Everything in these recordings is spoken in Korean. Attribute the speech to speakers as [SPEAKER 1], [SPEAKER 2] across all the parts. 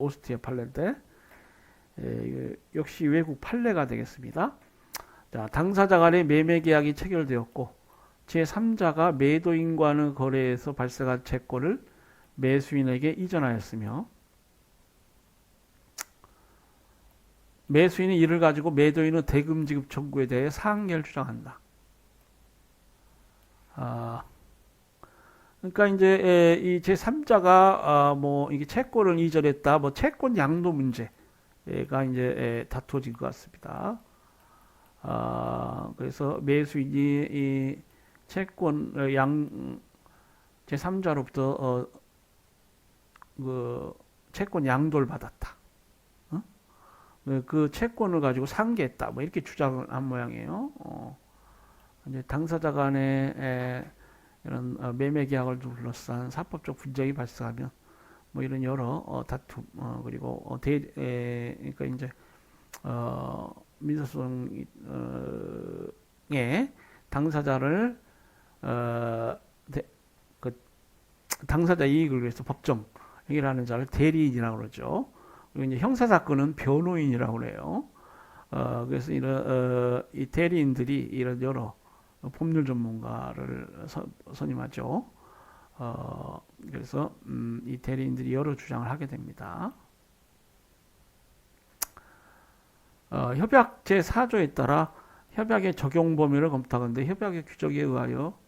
[SPEAKER 1] 오스트리아 판례인데 역시 외국 판례가 되겠습니다. 자, 당사자 간의 매매 계약이 체결되었고 제3자가 매도인과의 거래에서 발생한 채권을 매수인에게 이전하였으며 매수인이 이를 가지고 매도인의 대금 지급 청구에 대해 상계를 주장한다. 그러니까 이제 이 제3자가 뭐 이게 채권을 이전했다, 뭐 채권 양도 문제가 이제 다투어진 것 같습니다. 그래서 매수인이 이 채권 제3자로부터 그 채권 양도를 받았다. 그 채권을 가지고 상계했다. 뭐 이렇게 주장을 한 모양이에요. 이제 당사자 간에 이런 매매 계약을 둘러싼 사법적 분쟁이 발생하면 뭐 이런 여러 다툼 그리고 그러니까 이제 민사소송에 당사자를 그 당사자 이익을 위해서 법정 행위를 자를 대리인이라고 그러죠. 그리고 이제 형사 사건은 변호인이라고 그래요. 그래서 이런 이 대리인들이 이런 여러 법률 전문가를 선임하죠. 그래서 이 대리인들이 여러 주장을 하게 됩니다. 협약 제4조에 따라 협약의 적용 범위를 검토하건대 협약의 규정에 의하여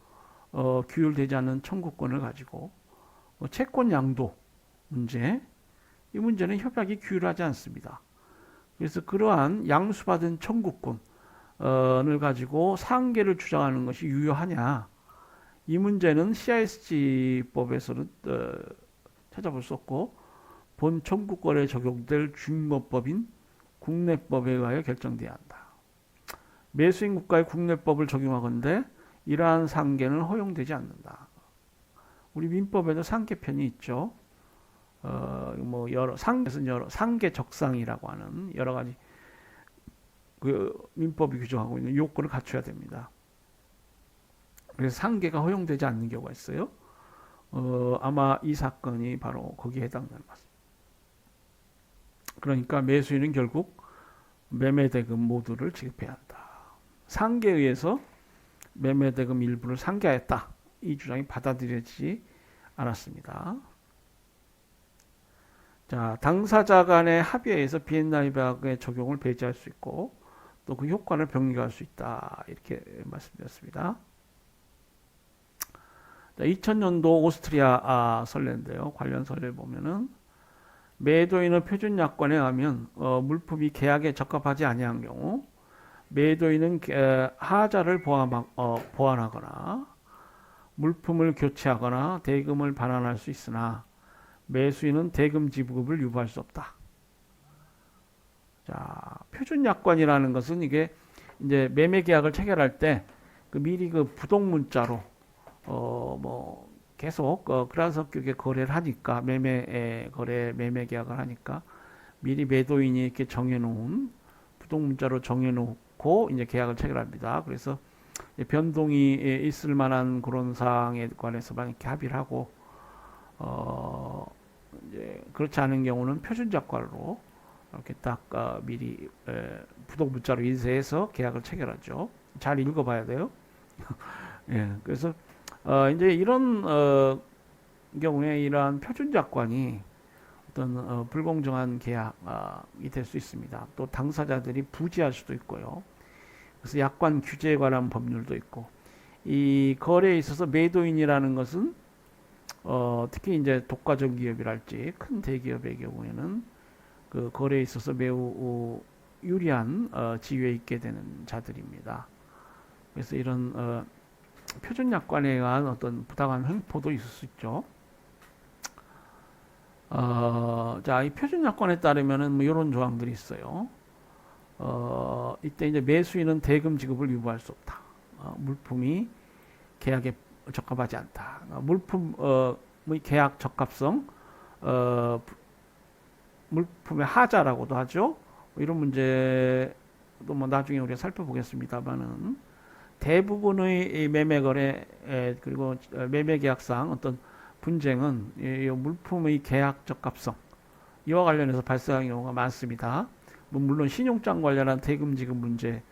[SPEAKER 1] 규율되지 않는 청구권을 가지고 채권 양도 문제, 이 문제는 협약이 규율하지 않습니다. 그래서 그러한 양수받은 청구권을 가지고 상계를 주장하는 것이 유효하냐, 이 문제는 CISG법에서는 찾아볼 수 없고 본 청구권에 적용될 중립법인 국내법에 의하여 결정돼야 한다. 매수인 국가의 국내법을 적용하건대 이러한 상계는 허용되지 않는다. 우리 민법에도 상계편이 있죠. 뭐 여러 상계 적상이라고 하는 여러 가지 그 민법이 규정하고 있는 요건을 갖춰야 됩니다. 그래서 상계가 허용되지 않는 경우가 있어요. 아마 이 사건이 바로 거기에 해당되는 것 같습니다. 그러니까 매수인은 결국 매매대금 모두를 지급해야 한다. 상계에 의해서 매매대금 일부를 상계하였다. 이 주장이 받아들여지지 않았습니다. 자, 당사자 간의 합의에 의해서 비엔나 협약의 적용을 배제할 수 있고 또 그 효과를 병리할 수 있다. 이렇게 말씀드렸습니다. 자, 2000년도 오스트리아 선례인데요. 관련 선례를 보면은 매도인의 표준 약관에 의하면 물품이 계약에 적합하지 아니한 경우 매도인은 하자를 보완하거나 물품을 교체하거나 대금을 반환할 수 있으나 매수인은 대금 지급을 유보할 수 없다. 자, 표준 약관이라는 것은 이게 이제 매매 계약을 체결할 때 그 미리 그 부동 문자로 뭐 계속 그라석격에 거래를 하니까 매매 계약을 하니까 미리 매도인이 이렇게 정해놓은 부동 문자로 정해놓고 이제 계약을 체결합니다. 그래서 변동이 있을 만한 그런 사항에 관해서만 이렇게 합의를 하고 이제 그렇지 않은 경우는 표준 약관으로 이렇게 딱 미리 부동 문자로 인쇄해서 계약을 체결하죠. 잘 읽어봐야 돼요. 예, 그래서 이제 이런 경우에 이러한 표준 약관이 어떤 불공정한 계약이 될 수 있습니다. 또 당사자들이 부지할 수도 있고요. 그래서 약관 규제에 관한 법률도 있고 이 거래에 있어서 매도인이라는 것은 특히 이제 독과점 기업이랄지 큰 대기업의 경우에는 그 거래에 있어서 매우 유리한 지위에 있게 되는 자들입니다. 그래서 이런 표준 약관에 의한 어떤 부당한 횡포도 있을 수 있죠. 자, 이 표준 약관에 따르면은 뭐 이런 조항들이 있어요. 이때 이제 매수인은 대금 지급을 유보할 수 없다. 물품이 계약에 적합하지 않다. 물품의 계약 적합성, 물품의 하자라고도 하죠. 이런 문제도 뭐 나중에 우리가 살펴보겠습니다만은 대부분의 매매 거래 그리고 매매 계약상 어떤 분쟁은 이 물품의 계약 적합성, 이와 관련해서 발생하는 경우가 많습니다. 뭐 물론 신용장 관련한 대금 지급 문제도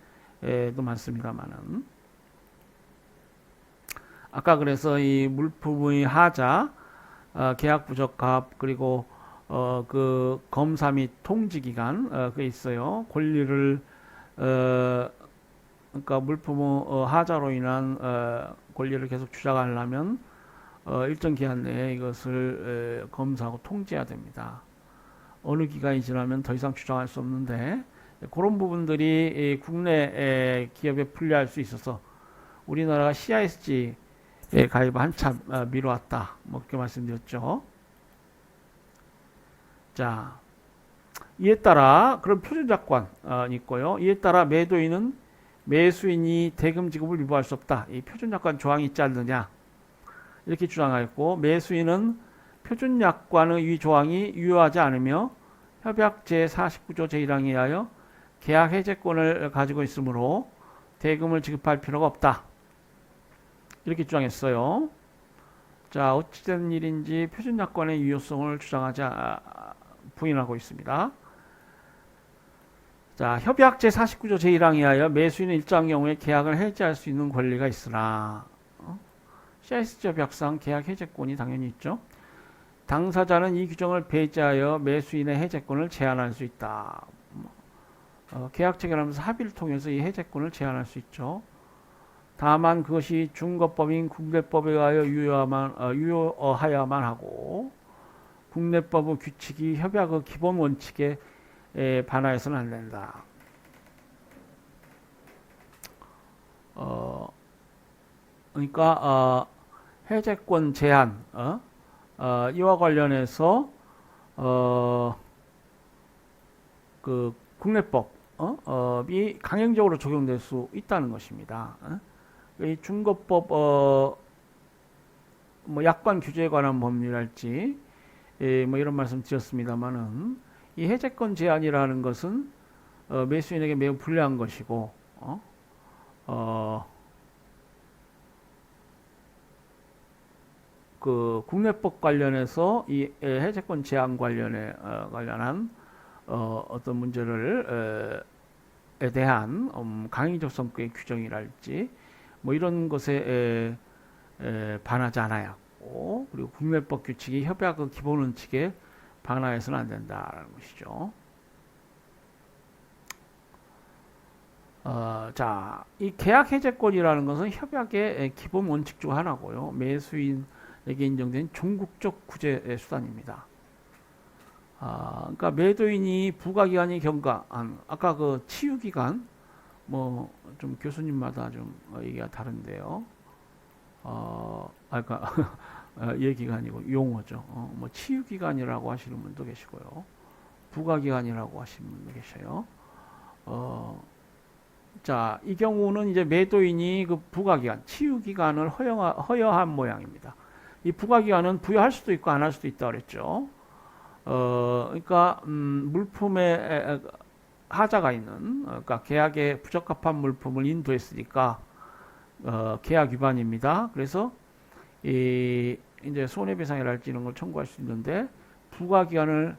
[SPEAKER 1] 많습니다만은 아까 그래서 이 물품의 하자, 계약 부적합 그리고 그 검사 및 통지 기간 그 있어요. 권리를 그러니까 물품의 하자로 인한 권리를 계속 주장하려면 일정 기간 내에 이것을 검사하고 통지해야 됩니다. 어느 기간이 지나면 더 이상 주장할 수 없는데 그런 부분들이 국내 기업에 불리할 수 있어서 우리나라가 CISG 가입을 한참 미뤄왔다. 뭐 그렇게 말씀드렸죠. 자, 이에 따라 그런 표준약관이 있고요. 이에 따라 매도인은 매수인이 대금 지급을 유보할 수 없다. 이 표준약관 조항이 있지 않느냐 이렇게 주장하였고, 매수인은 표준약관의 이 조항이 유효하지 않으며 협약 제49조 제1항에 의하여 계약 해제권을 가지고 있으므로 대금을 지급할 필요가 없다. 이렇게 주장했어요. 자, 어찌된 일인지 표준약관의 유효성을 주장하지 부인하고 있습니다. 자, 협약 제49조 제1항에 의하여 매수인은 일정 경우에 계약을 해지할 수 있는 권리가 있으나 CISG 협약상 계약 해제권이 당연히 있죠. 당사자는 이 규정을 배제하여 매수인의 해제권을 제한할 수 있다. 계약 체결하면서 합의를 통해서 이 해제권을 제한할 수 있죠. 다만 그것이 중거법인 국내법에 의하여 유효하여야만 하고 국내법의 규칙이 협약의 기본 원칙에 반하여서는 안 된다. 그러니까 해제권 제한 이와 관련해서 그 국내법이 강행적으로 적용될 수 있다는 것입니다. 이 중거법 뭐 약관 규제에 관한 법률할지 뭐 이런 말씀 드렸습니다만은 이 해제권 제한이라는 것은 매수인에게 매우 불리한 것이고 그 국내법 관련해서 이 해제권 제한 관련한 어떤 문제를 에 대한 강의적 성격의 규정이랄지 뭐 이런 것에 반하지 않아야고, 그리고 국내법 규칙이 협약의 기본 원칙에 반하여서는 안 된다라는 것이죠. 자, 이 계약 해제권이라는 것은 협약의 기본 원칙 중 하나고요. 매수인에게 인정된 종국적 구제 수단입니다. 그러니까 매도인이 부가기간이 경과한, 아까 그 치유기간, 뭐 좀 교수님마다 좀 얘기가 다른데요. 그러니까 얘기가 아니고 용어죠. 뭐 치유기간이라고 하시는 분도 계시고요. 부가기간이라고 하시는 분도 계셔요. 자, 이 경우는 이제 매도인이 그 부가기간, 치유기간을 허여한 모양입니다. 이 부가기간은 부여할 수도 있고 안 할 수도 있다 그랬죠. 그러니까 물품에 하자가 있는, 그러니까 계약에 부적합한 물품을 인도했으니까 계약 위반입니다. 그래서 이제 손해배상이랄지 이런 걸 청구할 수 있는데 부가기간을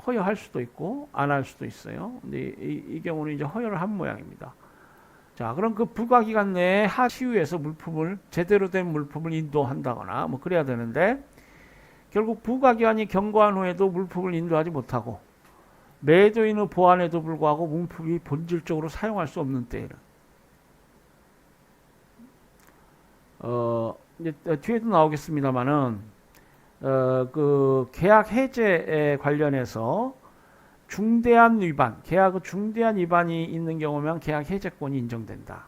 [SPEAKER 1] 허여할 수도 있고 안 할 수도 있어요. 근데 이 경우는 이제 허여를 한 모양입니다. 자, 그럼 그 부가기간 내에 하치유에서 물품을 제대로 된 물품을 인도한다거나 뭐 그래야 되는데, 결국 부가기간이 경과한 후에도 물품을 인도하지 못하고 매도인의 보완에도 불구하고 물품이 본질적으로 사용할 수 없는 때에는 이제 뒤에도 나오겠습니다만은 그 계약 해제에 관련해서 중대한 위반, 계약의 중대한 위반이 있는 경우면 계약 해제권이 인정된다.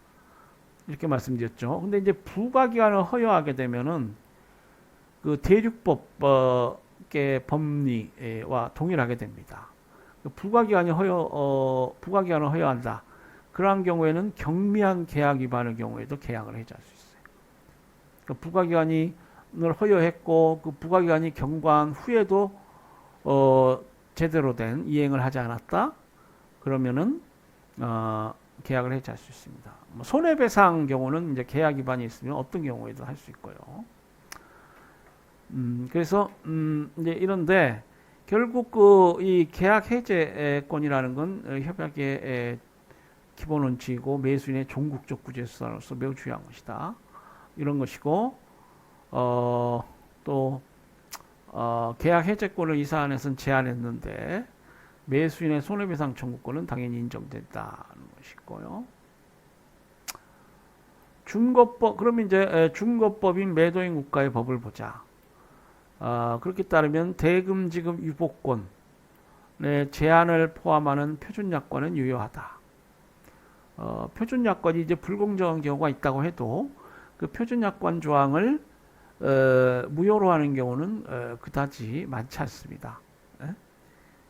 [SPEAKER 1] 이렇게 말씀드렸죠. 근데 이제 부가기간을 허여하게 되면은 그 대륙법의 법리와 동일하게 됩니다. 부가기간을 허여한다. 그러한 경우에는 경미한 계약 위반의 경우에도 계약을 해제할 수 있어요. 그러니까 부가기간을 허여했고 그 부가기간이 경과한 후에도 제대로 된 이행을 하지 않았다. 그러면은 계약을 해제할 수 있습니다. 뭐 손해배상 경우는 이제 계약 위반이 있으면 어떤 경우에도 할 수 있고요. 그래서 이제 이런데 결국 그 이 계약 해제권이라는 건 협약의 기본 원칙이고 매수인의 종국적 구제수단으로서 매우 중요한 것이다. 이런 것이고 또 계약 해제권을 이 사안에서는 제한했는데 매수인의 손해배상 청구권은 당연히 인정된다는 것이고요. 준거법 그러면 이제 준거법인 매도인 국가의 법을 보자. 그렇게 따르면 대금 지급 유보권의 제한을 포함하는 표준약관은 유효하다. 표준약관이 이제 불공정한 경우가 있다고 해도 그 표준약관 조항을 무효로 하는 경우는 그다지 많지 않습니다.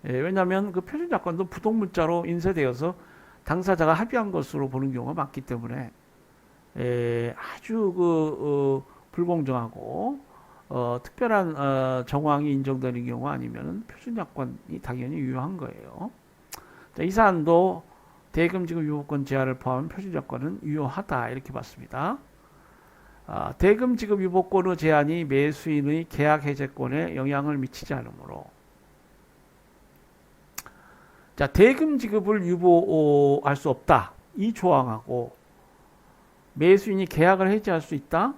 [SPEAKER 1] 왜냐하면 그 표준약관도 부동문자로 인쇄되어서 당사자가 합의한 것으로 보는 경우가 많기 때문에 아주 불공정하고 특별한 정황이 인정되는 경우 아니면 표준약관이 당연히 유효한 거예요. 자, 이 사안도 대금 지급 유보권 제한을 포함한 표준약관은 유효하다 이렇게 봤습니다. 대금 지급 유보권의 제한이 매수인의 계약 해제권에 영향을 미치지 않으므로 자, 대금 지급을 유보할 수 없다. 이 조항하고 매수인이 계약을 해지할 수 있다.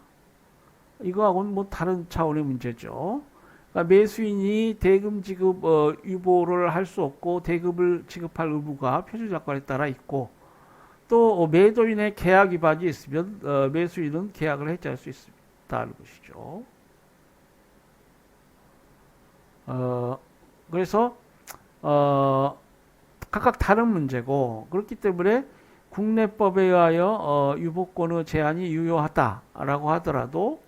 [SPEAKER 1] 이거하고는 뭐 다른 차원의 문제죠. 그러니까 매수인이 대금 지급 유보를 할 수 없고 대금을 지급할 의무가 표준약관에 따라 있고 또 매도인의 계약 위반이 있으면 매수인은 계약을 해지할 수 있다는 것이죠. 그래서 각각 다른 문제고 그렇기 때문에 국내법에 의하여 유보권의 제한이 유효하다라고 하더라도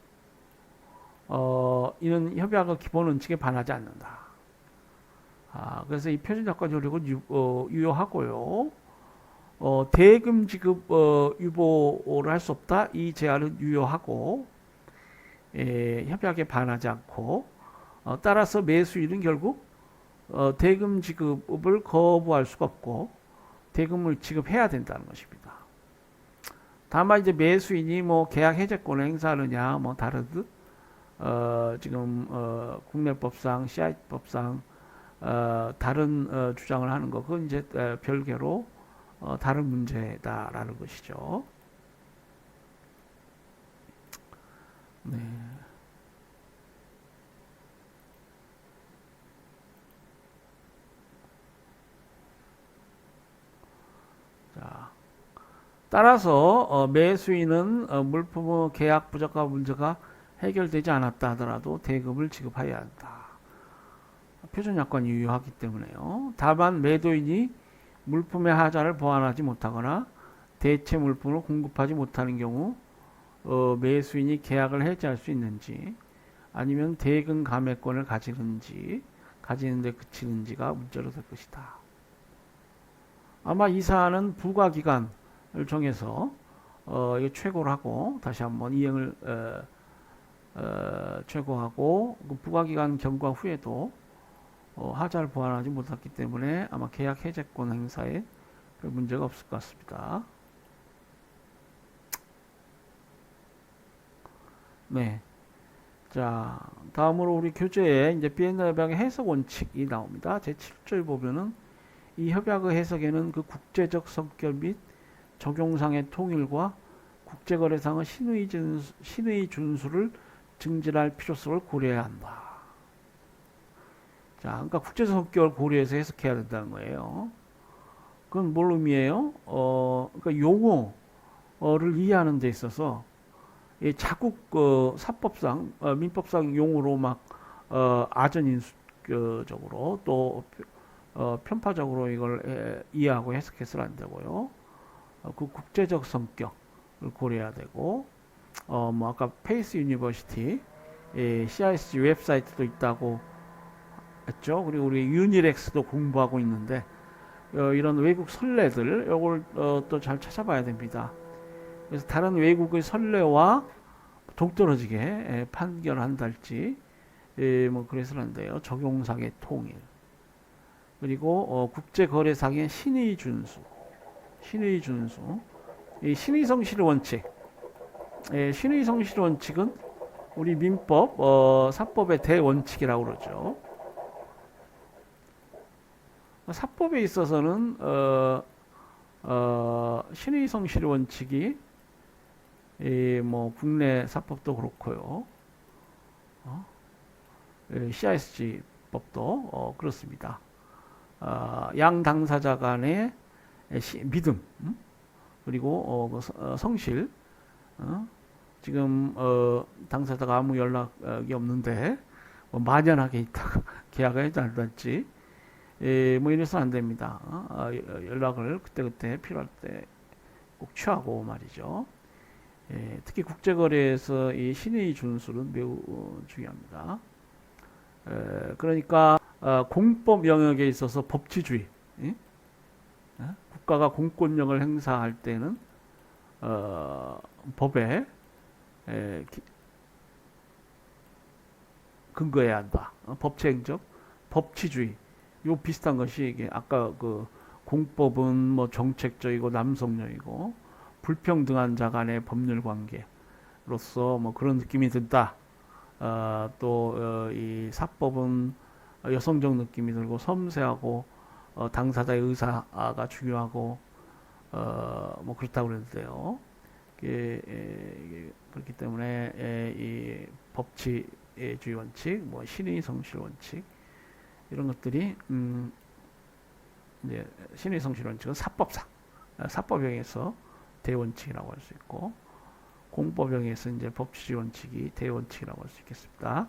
[SPEAKER 1] 이는 협약의 기본 원칙에 반하지 않는다. 그래서 이 표준약관 효력은 유효하고요. 대금 지급 유보를 할 수 없다. 이 제한은 유효하고 협약에 반하지 않고 따라서 매수인은 결국 대금 지급을 거부할 수가 없고 대금을 지급해야 된다는 것입니다. 다만 이제 매수인이 뭐 계약 해제권을 행사하느냐 뭐 다르듯 지금 국내법상 CI법상 다른 주장을 하는 거 그건 이제 별개로 다른 문제다라는 것이죠. 네. 자, 따라서 매수인은 물품의 계약 부적합 문제가 해결되지 않았다 하더라도 대금을 지급해야 한다. 표준약관이 유효하기 때문에요. 다만 매도인이 물품의 하자를 보완하지 못하거나 대체 물품을 공급하지 못하는 경우 매수인이 계약을 해지할 수 있는지 아니면 대금 감액권을 가지는 데 그치는지가 문제로 될 것이다. 아마 이 사안은 부과기간을 정해서 이거 최고를 하고 다시 한번 이행을 최고하고 그 부과기간 경과 후에도 하자를 보완하지 못했기 때문에 아마 계약 해제권 행사에 별 문제가 없을 것 같습니다. 네. 자, 다음으로 우리 교재에 이제 비엔나 협약의 해석 원칙이 나옵니다. 제7절 보면은 이 협약의 해석에는 그 국제적 성격 및 적용상의 통일과 국제거래상의 신의 준수를 증진할 필요성을 고려해야 한다. 자, 그러니까 국제적 성격을 고려해서 해석해야 된다는 거예요. 그건 뭘 의미해요? 그러니까 용어를 이해하는 데 있어서 자국 사법상, 민법상 용어로 막 아전인수적으로 또 편파적으로 이걸 이해하고 해석해서는 안 되고요. 그 국제적 성격을 고려해야 되고, 뭐 아까 페이스 유니버시티 CISG 웹사이트도 있다고 했죠. 그리고 우리 유니렉스도 공부하고 있는데 이런 외국 선례들 이걸 또 잘 찾아봐야 됩니다. 그래서 다른 외국의 선례와 동떨어지게 판결한달지 뭐 그래서는 안 돼요. 적용상의 통일 그리고 국제거래상의 신의 준수 이 신의성실 원칙 신의성실 원칙은 우리 민법 사법의 대원칙이라고 그러죠. 사법에 있어서는 신의 성실 원칙이 뭐 국내 사법도 그렇고요. CISG 법도 그렇습니다. 양 당사자 간의 믿음, 그리고 성실, 지금 당사자가 아무 연락이 없는데 뭐 만연하게 있다가 계약을 해달랄지 뭐 이래서는 안 됩니다. 연락을 그때그때 필요할 때 꼭 취하고 말이죠. 특히 국제거래에서 이 신의 준수는 매우 중요합니다. 그러니까 공법 영역에 있어서 법치주의, 국가가 공권력을 행사할 때는 법에 근거해야 한다. 법치행정, 법치주의. 요 비슷한 것이 이게 아까 그 공법은 뭐 정책적이고 남성적이고 불평등한 자 간의 법률 관계로서 뭐 그런 느낌이 든다. 또 이 사법은 여성적 느낌이 들고 섬세하고 당사자의 의사가 중요하고 뭐 그렇다고 그러는데요. 그렇기 때문에 이 법치주의 원칙, 뭐 신의 성실 원칙 이런 것들이 이제 신의 성실 원칙은 사법상 사법형에서 대원칙이라고 할 수 있고 공법형에서 이제 법치주의 원칙이 대원칙이라고 할 수 있겠습니다.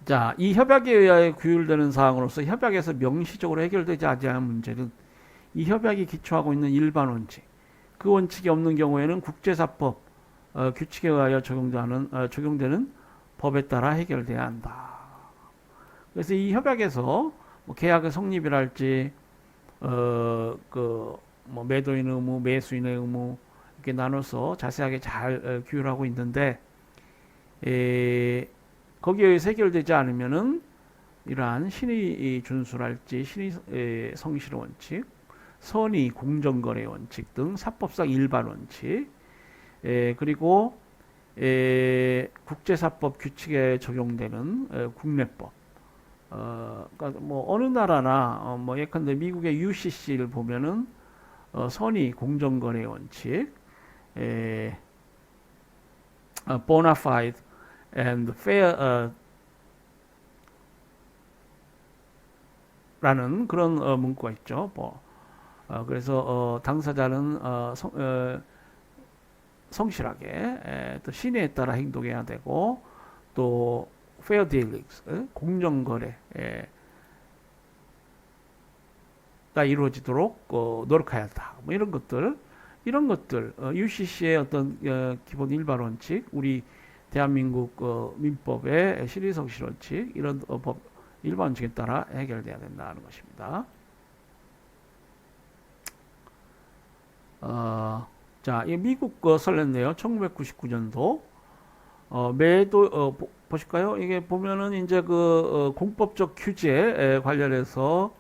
[SPEAKER 1] 자, 이 협약에 의하여 규율되는 사항으로서 협약에서 명시적으로 해결되지 않은 문제는 이 협약이 기초하고 있는 일반 원칙, 그 원칙이 없는 경우에는 국제사법 규칙에 의하여 적용되는 법에 따라 해결돼야 한다. 그래서 이 협약에서 뭐 계약의 성립이랄지 뭐 매도인 의무, 매수인의 의무 이렇게 나눠서 자세하게 잘 규율하고 있는데 거기에 의해서 해결되지 않으면은 이러한 신의 준수랄지 신의 성실 원칙, 선의 공정거래 원칙 등 사법상 일반 원칙, 그리고 국제사법 규칙에 적용되는 국내법. 그러니까 뭐 어느 나라나 뭐 예컨대 미국의 UCC를 보면은 선의 공정거래 원칙, bona fide and fair 라는 그런 문구가 있죠. 그래서 당사자는 성실하게 또 신의에 따라 행동해야 되고 또 fair dealings 공정거래가 이루어지도록 노력해야 한다. 뭐 이런 것들 UCC의 어떤 기본 일반 원칙, 우리 대한민국 민법의 신의 성실 원칙 이런 법 일반 원칙에 따라 해결돼야 된다는 것입니다. 자, 이 미국 거 설렜네요. 1999년도 매도 보실까요? 이게 보면은 이제 그 공법적 규제 관련해서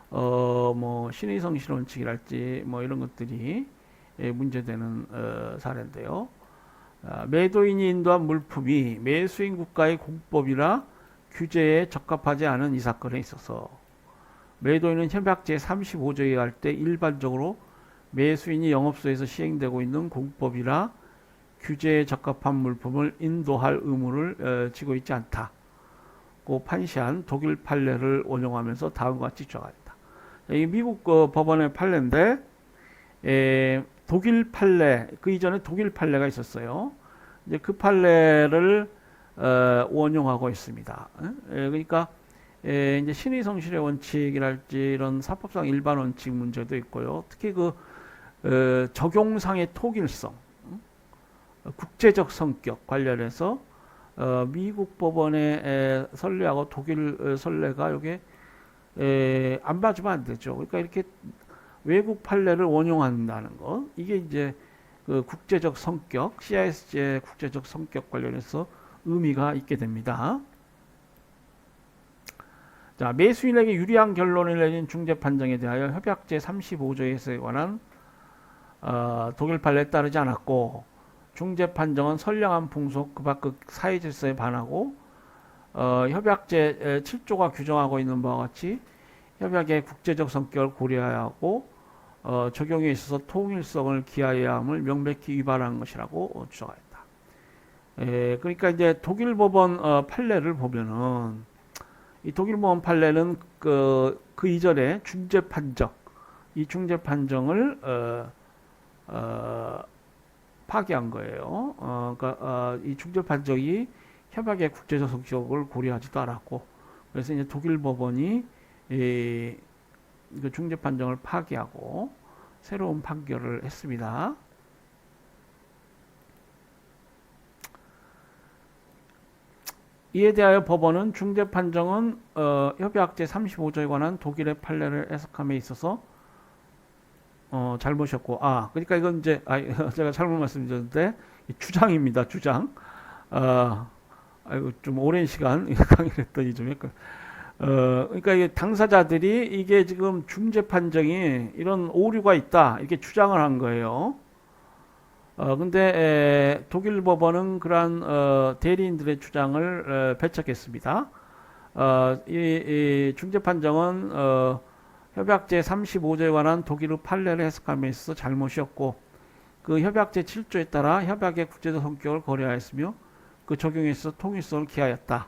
[SPEAKER 1] 뭐 신의 성실 원칙이랄지 뭐 이런 것들이 문제되는 사례인데요. 매도인이 인도한 물품이 매수인 국가의 공법이나 규제에 적합하지 않은 이 사건에 있어서 매도인은 협약 제35조에 의할 때 일반적으로 매수인이 영업소에서 시행되고 있는 공법이나 규제에 적합한 물품을 인도할 의무를 지고 있지 않다고 판시한 독일 판례를 원용하면서 다음과 같이 주장합니다. 이 미국 법원의 판례인데 독일 판례, 그 이전에 독일 판례가 있었어요. 이제 그 판례를 원용하고 있습니다. 그러니까 이제 신의 성실의 원칙이랄지 이런 사법상 일반 원칙 문제도 있고요. 특히 그 적용상의 통일성, 국제적 성격 관련해서 미국 법원의 선례하고 독일 선례가 이게 안 맞으면 안 되죠. 그러니까 이렇게 외국 판례를 원용한다는 것, 이게 이제 그 국제적 성격, CISG의 국제적 성격 관련해서 의미가 있게 됩니다. 자, 매수인에게 유리한 결론을 내린 중재 판정에 대하여 협약 제35조에 관한 독일 판례에 따르지 않았고 중재 판정은 선량한 풍속 그 밖의 사회 질서에 반하고 협약제 7조가 규정하고 있는 바와 같이 협약의 국제적 성격을 고려해야 하고 적용에 있어서 통일성을 기하해야 함을 명백히 위반한 것이라고 주장했다. 그러니까 이제 독일 법원 판례를 보면은 이 독일 법원 판례는 그 이전에 중재 판정, 이 중재 판정을 파기한 거예요. 그러니까 이 중재 판정이 협약의 국제적 성격을 고려하지도 않았고, 그래서 이제 독일 법원이 그 중재 판정을 파기하고 새로운 판결을 했습니다. 이에 대하여 법원은 중재 판정은 협약 제35조에 관한 독일의 판례를 해석함에 있어서 잘못이었고, 그러니까 이건 이제 제가 잘못 말씀드렸는데 주장입니다. 주장. 아이고 좀 오랜 시간 강의를 했더니 좀 약간 그러니까 이게 당사자들이 이게 지금 중재 판정이 이런 오류가 있다 이렇게 주장을 한 거예요. 근데 독일 법원은 그러한 대리인들의 주장을 배척했습니다. 이 중재 판정은 협약 제35조에 관한 독일의 판례를 해석함에 있어서 잘못이었고, 그 협약 제7조에 따라 협약의 국제적 성격을 고려하였으며 그 적용에 있어서 통일성을 기하였다.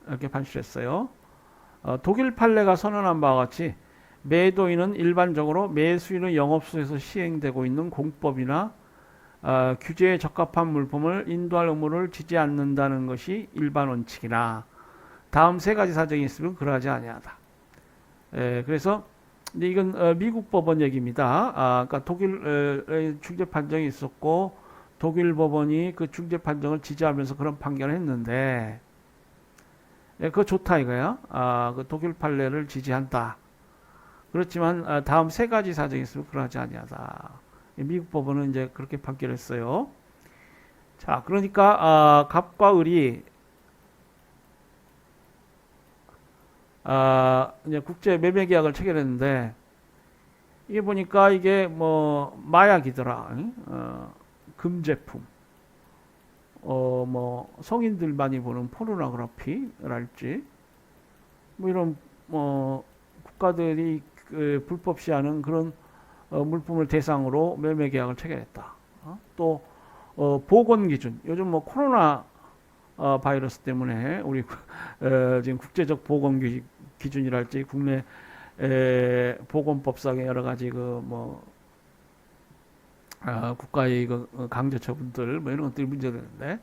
[SPEAKER 1] 이렇게 판시했어요. 독일 판례가 선언한 바와 같이 매도인은 일반적으로 매수인의 영업소에서 시행되고 있는 공법이나 규제에 적합한 물품을 인도할 의무를 지지 않는다는 것이 일반 원칙이나 다음 세 가지 사정이 있으면 그러하지 아니하다. 그래서 근데 이건 미국 법원 얘기입니다. 그러니까 독일 중재 판정이 있었고 독일 법원이 그 중재 판정을 지지하면서 그런 판결을 했는데 그거 좋다 이거야. 그 독일 판례를 지지한다. 그렇지만 다음 세 가지 사정이 있으면 그러하지 아니하다. 미국 법원은 이제 그렇게 판결했어요. 자, 그러니까 갑과 을이 이제 국제 매매 계약을 체결했는데 이게 보니까 이게 뭐 마약이더라. 금제품. 뭐 성인들 많이 보는 포르노그래피랄지 뭐 이런 국가들이 불법 시하는 그런 물품을 대상으로 매매 계약을 체결했다. 또 보건 기준. 요즘 뭐 코로나 바이러스 때문에 우리 지금 국제적 보건 기준이랄지 국내 보건법상의 여러 가지 국가의 강제 처분들 뭐 이런 것들이 문제되는데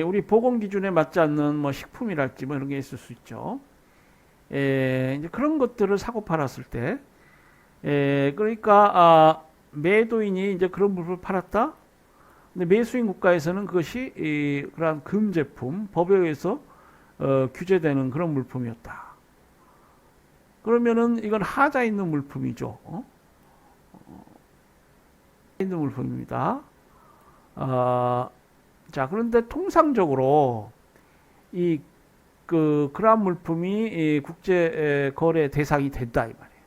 [SPEAKER 1] 우리 보건 기준에 맞지 않는 뭐 식품이랄지 뭐 이런 게 있을 수 있죠. 이제 그런 것들을 사고 팔았을 때 그러니까 매도인이 이제 그런 물품을 팔았다. 근데 매수인 국가에서는 그것이 그러한 금제품 법에 의해서 규제되는 그런 물품이었다. 그러면은 이건 하자 있는 물품이죠. 있는 물품입니다. 자, 그런데 통상적으로 그러한 물품이 국제 거래 대상이 된다 이 말이에요.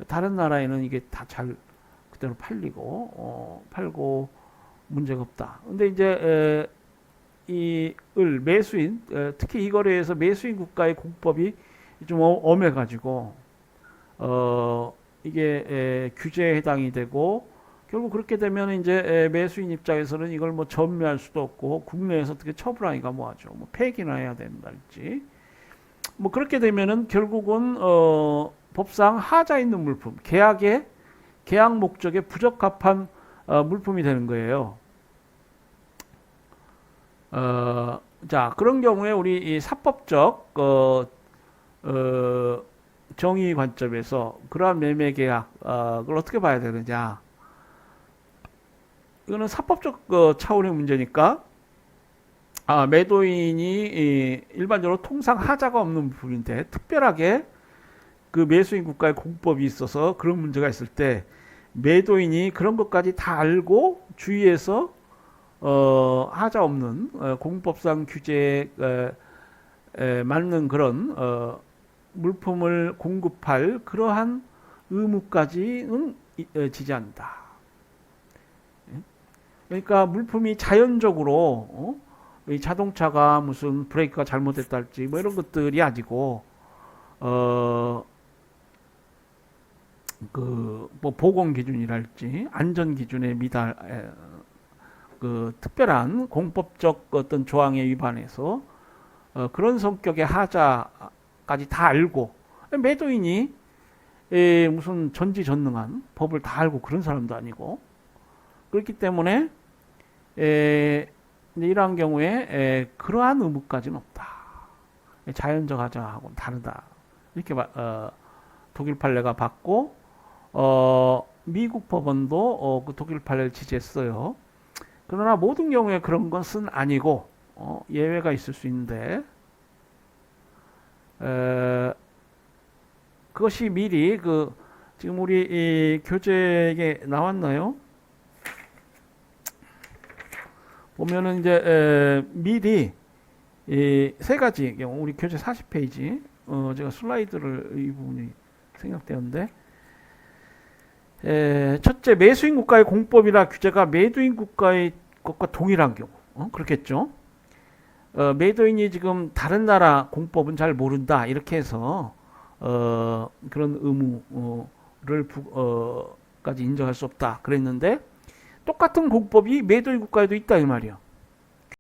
[SPEAKER 1] 다른 나라에는 이게 다 잘 그대로 팔고 문제가 없다. 근데 이제 매수인 특히 이 거래에서 매수인 국가의 공법이 좀 엄해가지고 이게 규제에 해당이 되고 결국 그렇게 되면 이제 매수인 입장에서는 이걸 뭐 전매할 수도 없고 국내에서 어떻게 처분하기가 뭐하죠. 뭐 폐기나 해야 된다든지. 뭐 그렇게 되면은 결국은 법상 하자 있는 물품, 계약 목적에 부적합한 물품이 되는 거예요. 자, 그런 경우에 우리 이 사법적 정의 관점에서 그러한 매매 계약을 어떻게 봐야 되느냐? 이거는 사법적 차원의 문제니까 매도인이 일반적으로 통상 하자가 없는 물품인데 특별하게 그 매수인 국가의 공법이 있어서 그런 문제가 있을 때 매도인이 그런 것까지 다 알고 주의해서 하자 없는 공법상 규제에 맞는 그런 물품을 공급할 그러한 의무까지는 지지 않는다. 그러니까 물품이 자연적으로 이 자동차가 무슨 브레이크가 잘못됐다 할지 뭐 이런 것들이 아니고 그 뭐 보건 기준이랄지 안전 기준에 미달 그 특별한 공법적 어떤 조항에 위반해서 그런 성격의 하자까지 다 알고 매도인이 무슨 전지전능한 법을 다 알고 그런 사람도 아니고 그렇기 때문에 이러한 경우에 그러한 의무까지는 없다. 자연적 하자하고는 다르다. 이렇게 독일 판례가 받고 미국 법원도 그 독일 판례를 지지했어요. 그러나 모든 경우에 그런 것은 아니고 예외가 있을 수 있는데 그것이 미리 지금 우리 이 교재에 나왔나요? 보면은 이제 미리 이 세 가지 경우 우리 교재 40페이지 제가 슬라이드를 이 부분이 생략되었는데 첫째 매수인 국가의 공법이나 규제가 매도인 국가의 것과 동일한 경우 그렇겠죠. 매도인이 지금 다른 나라 공법은 잘 모른다 이렇게 해서 그런 의무를 까지 인정할 수 없다 그랬는데 똑같은 공법이 매도인 국가에도 있다 이 말이야.